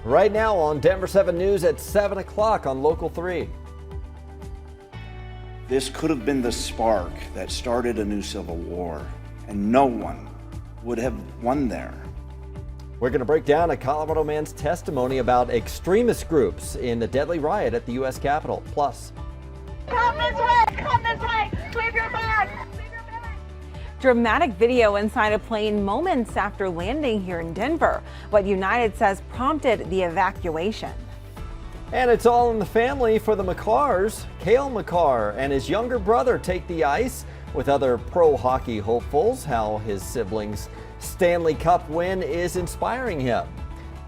Right now on Denver 7 News at 7 o'clock on Local 3. This could have been the spark that started a new civil war, and no one would have won there. We're going to break down a Colorado man's testimony about extremist groups in the deadly riot at the U.S. Capitol. Plus, come this way, leave your bag. Dramatic video inside a plane moments after landing here in Denver. What United says prompted the evacuation. and it's all in the family for the McCars. Cale McCarr and his younger brother take the ice with other pro hockey hopefuls. How his siblings' Stanley Cup win is inspiring him.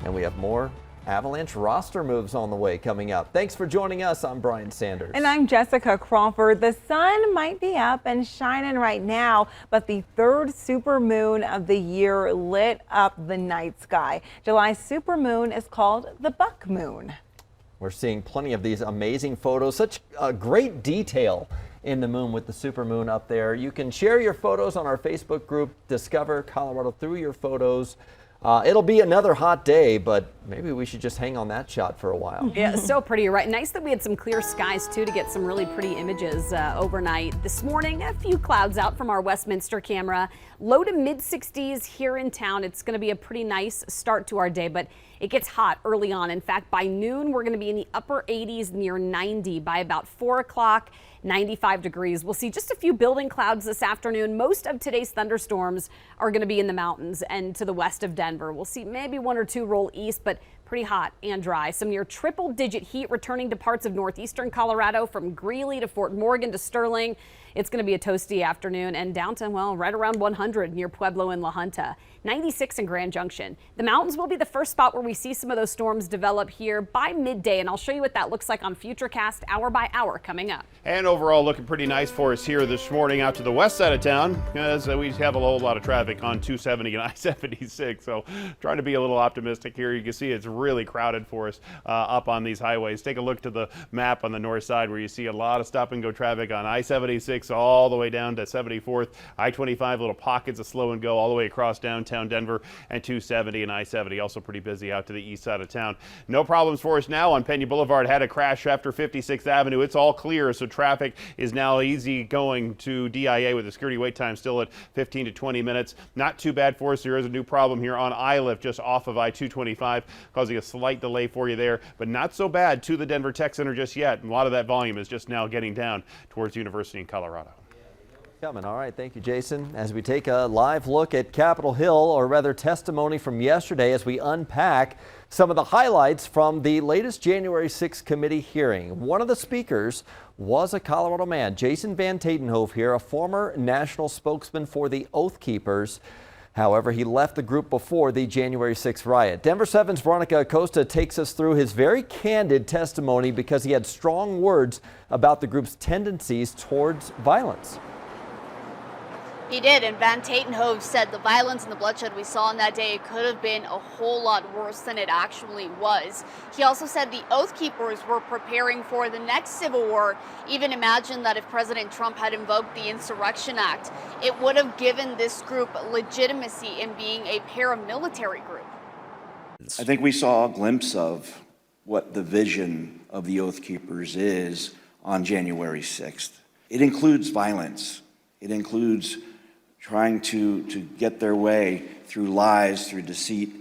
And we have more Avalanche roster moves on the way coming up. Thanks for joining us. I'm Brian Sanders. And I'm Jessica Crawford. The sun might be up and shining right now, but the third supermoon of the year lit up the night sky. July's supermoon is called the Buck Moon. We're seeing plenty of these amazing photos, such great detail in the moon with the supermoon up there. You can share your photos on our Facebook group, Discover Colorado, through your photos. It'll be another hot day, but maybe we should just hang on that shot for a while. Yeah, so pretty, you're right. Nice that we had some clear skies too to get some really pretty images overnight. This morning, a few clouds out from our Westminster camera. Low to mid 60s here in town. It's going to be a pretty nice start to our day, but it gets hot early on. In fact, by noon, we're going to be in the upper 80s near 90. By about 4 o'clock, 95 degrees. We'll see just a few building clouds this afternoon. Most of today's thunderstorms are going to be in the mountains and to the west of Denver. We'll see maybe one or two roll east, but pretty hot and dry. Some near triple-digit heat returning to parts of northeastern Colorado from Greeley to Fort Morgan to Sterling. It's going to be a toasty afternoon and down to, well, right around 100 near Pueblo and La Junta. 96 in Grand Junction. The mountains will be the first spot where we see some of those storms develop here by midday, and I'll show you what that looks like on Futurecast hour by hour coming up. And overall looking pretty nice for us here this morning out to the west side of town, as we have a whole lot of traffic on 270 and I-76. So trying to be a little optimistic here. You can see it's really crowded for us up on these highways. Take a look to the map on the north side where you see a lot of stop and go traffic on I-76 all the way down to 74th, I-25, little pockets of slow and go all the way across downtown Denver, and 270 and I-70 also pretty busy out to the east side of town. No problems for us now on Pena Boulevard. Had a crash after 56th Avenue. It's all clear, so traffic is now easy going to DIA with the security wait time still at 15 to 20 minutes. Not too bad for us. There is a new problem here on I-Lift just off of I-225, causing a slight delay for you there, but not so bad to the Denver Tech Center just yet. And a lot of that volume is just now getting down towards the University in Colorado. Coming. All right. Thank you, Jason. As we take a live look at Capitol Hill, or rather testimony from yesterday, as we unpack some of the highlights from the latest January 6th committee hearing. One of the speakers was a Colorado man, Jason Van Tatenhove here, a former national spokesman for the Oath Keepers. However, he left the group before the January 6th riot. Denver 7's Veronica Acosta takes us through his very candid testimony because he had strong words about the group's tendencies towards violence. He did, and Van Tatenhove said the violence and the bloodshed we saw on that day could have been a whole lot worse than it actually was. He also said the Oath Keepers were preparing for the next civil war. Even imagine that if President Trump had invoked the Insurrection Act, it would have given this group legitimacy in being a paramilitary group. I think we saw a glimpse of what the vision of the Oath Keepers is on January 6th. It includes violence. It includes trying to get their way through lies, through deceit,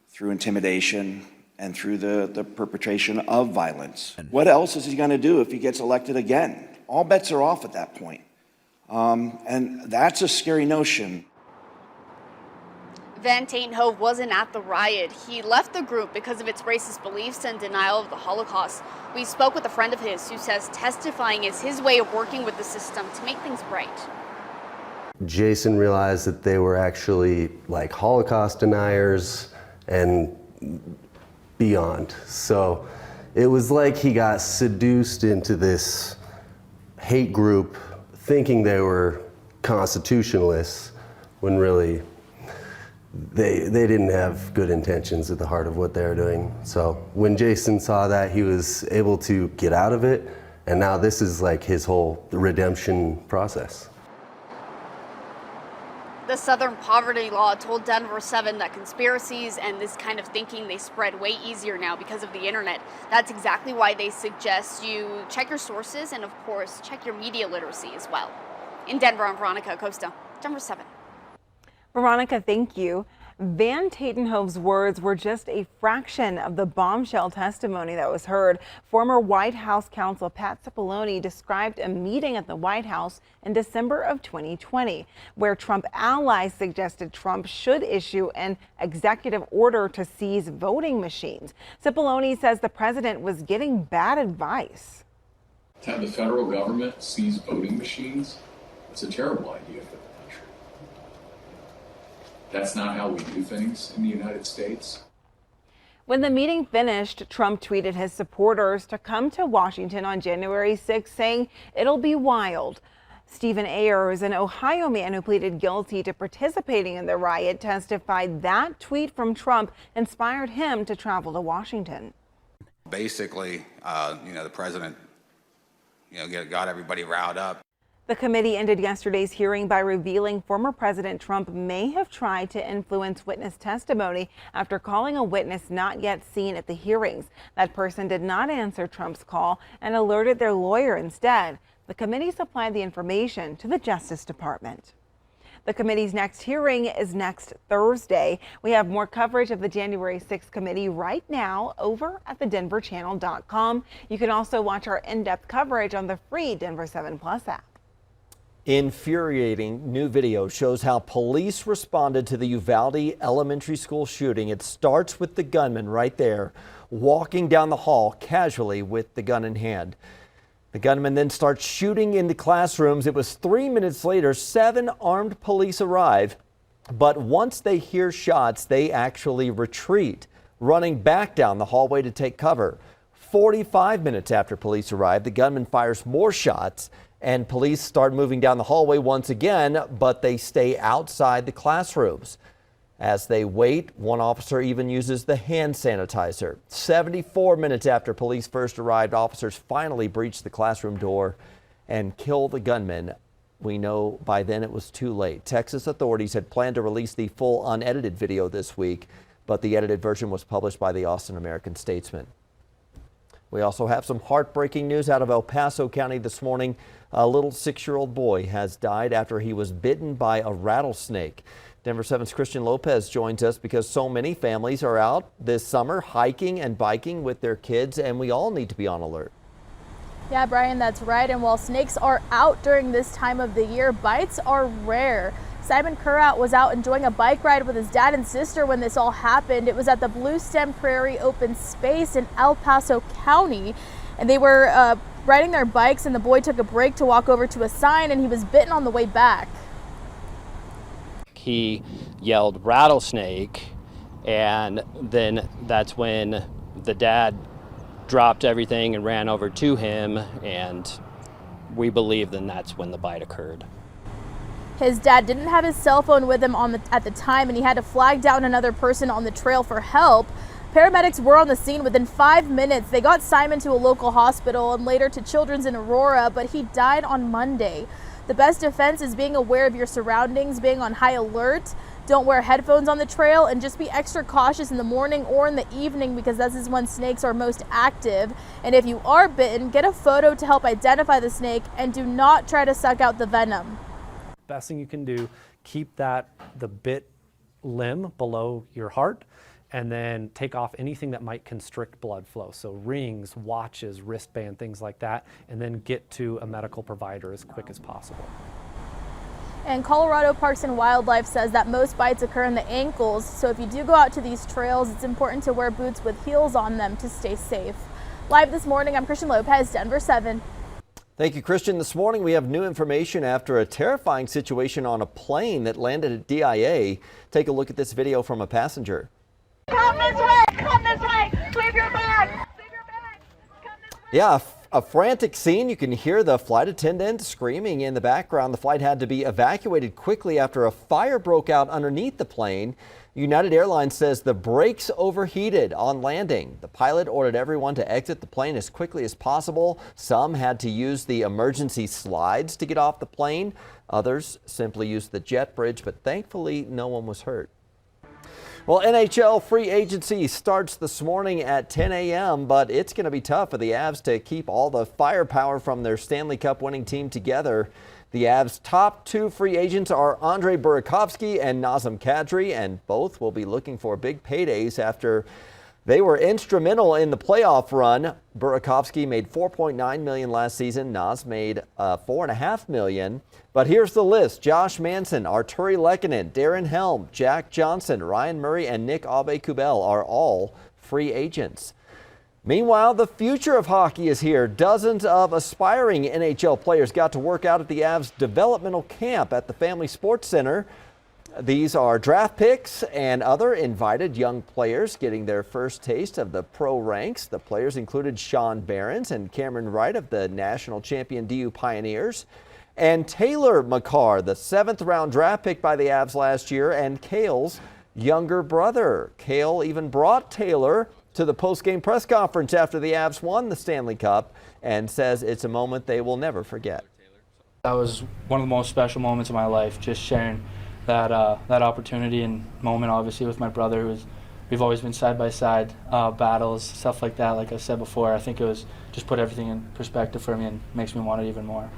through intimidation, and through the perpetration of violence. What else is he going to do if he gets elected again? All bets are off at that point. And that's a scary notion. Van Tatenhove wasn't at the riot. He left the group because of its racist beliefs and denial of the Holocaust. We spoke with a friend of his who says testifying is his way of working with the system to make things right. Jason realized that they were actually like Holocaust deniers and beyond. So it was like he got seduced into this hate group thinking they were constitutionalists when really they didn't have good intentions at the heart of what they were doing. So when Jason saw that, he was able to get out of it, and now this is like his whole redemption process. The Southern Poverty Law told Denver 7 that conspiracies and this kind of thinking, they spread way easier now because of the internet. That's exactly why they suggest you check your sources and, of course, check your media literacy as well. In Denver, I'm Veronica Acosta, Denver 7. Veronica, thank you. Van Tatenhove's words were just a fraction of the bombshell testimony that was heard. Former White House counsel Pat Cipollone described a meeting at the White House in December of 2020, where Trump allies suggested Trump should issue an executive order to seize voting machines. Cipollone says the president was giving bad advice. To have the federal government seize voting machines, it's a terrible idea for the country. That's not how we do things in the United States. When the meeting finished, Trump tweeted his supporters to come to Washington on January 6, saying it'll be wild. Stephen Ayers, an Ohio man who pleaded guilty to participating in the riot, testified that tweet from Trump inspired him to travel to Washington. Basically, the president, got everybody riled up. The committee ended yesterday's hearing by revealing former President Trump may have tried to influence witness testimony after calling a witness not yet seen at the hearings. That person did not answer Trump's call and alerted their lawyer instead. The committee supplied the information to the Justice Department. The committee's next hearing is next Thursday. We have more coverage of the January 6th committee right now over at thedenverchannel.com. You can also watch our in-depth coverage on the free Denver 7 Plus app. Infuriating new video shows how police responded to the Uvalde Elementary School shooting. It starts with the gunman right there, walking down the hall casually with the gun in hand. The gunman then starts shooting into classrooms. It was 3 minutes later, 7 armed police arrive. But once they hear shots, they actually retreat, running back down the hallway to take cover. 45 minutes after police arrive, the gunman fires more shots, and police start moving down the hallway once again, but they stay outside the classrooms. As they wait, one officer even uses the hand sanitizer. 74 minutes after police first arrived, officers finally breached the classroom door and kill the gunman. We know by then it was too late. Texas authorities had planned to release the full unedited video this week, but the edited version was published by the Austin American-Statesman. We also have some heartbreaking news out of El Paso County this morning. A little 6-year-old boy has died after he was bitten by a rattlesnake. Denver 7's Christian Lopez joins us because so many families are out this summer hiking and biking with their kids, and we all need to be on alert. Yeah, Brian, that's right. And while snakes are out during this time of the year, bites are rare. Simon Currat was out enjoying a bike ride with his dad and sister when this all happened. It was at the Blue Stem Prairie Open Space in El Paso County, and they were riding their bikes, and the boy took a break to walk over to a sign, and he was bitten on the way back. He yelled rattlesnake, and then that's when the dad dropped everything and ran over to him, and we believe then that's when the bite occurred. His dad didn't have his cell phone with him at the time, and he had to flag down another person on the trail for help. Paramedics were on the scene within 5 minutes. They got Simon to a local hospital and later to Children's in Aurora, but he died on Monday. The best defense is being aware of your surroundings, being on high alert. Don't wear headphones on the trail, and just be extra cautious in the morning or in the evening because this is when snakes are most active. And if you are bitten, get a photo to help identify the snake and do not try to suck out the venom. Best thing you can do, keep the bit limb below your heart, and then take off anything that might constrict blood flow. So rings, watches, wristband, things like that, and then get to a medical provider as quick as possible. And Colorado Parks and Wildlife says that most bites occur in the ankles. So if you do go out to these trails, it's important to wear boots with heels on them to stay safe. Live this morning, I'm Christian Lopez, Denver 7. Thank you, Christian. This morning we have new information after a terrifying situation on a plane that landed at DIA. Take a look at this video from a passenger. Come this way! Come this way! Leave your bag! Leave your bag! Come this way! Yeah, a frantic scene. You can hear the flight attendant screaming in the background. The flight had to be evacuated quickly after a fire broke out underneath the plane. United Airlines says the brakes overheated on landing. The pilot ordered everyone to exit the plane as quickly as possible. Some had to use the emergency slides to get off the plane. Others simply used the jet bridge, but thankfully no one was hurt. Well, NHL free agency starts this morning at 10 a.m., but it's going to be tough for the Avs to keep all the firepower from their Stanley Cup winning team together. The Avs' top two free agents are Andrei Burakovsky and Nazem Kadri, and both will be looking for big paydays after they were instrumental in the playoff run. Burakovsky made $4.9 million last season. Naz made $4.5 million. But here's the list: Josh Manson, Arturi Lehkonen, Darren Helm, Jack Johnson, Ryan Murray, and Nick Aube-Kubel are all free agents. Meanwhile, the future of hockey is here. Dozens of aspiring NHL players got to work out at the Avs developmental camp at the Family Sports Center. These are draft picks and other invited young players getting their first taste of the pro ranks. The players included Sean Behrens and Cameron Wright of the national champion DU Pioneers, and Taylor McCarr, the 7th-round draft pick by the Avs last year, and Cale's younger brother. Cale even brought Taylor to the post-game press conference after the Avs won the Stanley Cup and says it's a moment they will never forget. That was one of the most special moments of my life, just sharing that opportunity and moment, obviously, with my brother. We've always been side by side, battles, stuff like that. Like I said before, I think it was just put everything in perspective for me and makes me want it even more.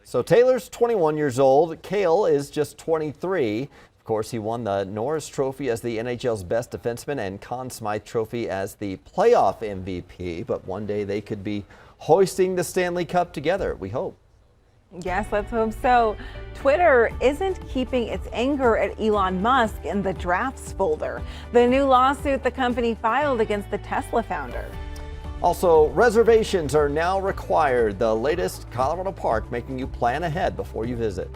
So Taylor's 21 years old. Cale is just 23. Of course, he won the Norris Trophy as the NHL's best defenseman and Conn Smythe Trophy as the playoff MVP. But one day they could be hoisting the Stanley Cup together, we hope. Yes, let's hope so. Twitter isn't keeping its anger at Elon Musk in the drafts folder. The new lawsuit the company filed against the Tesla founder. Also, reservations are now required. The latest Colorado park making you plan ahead before you visit.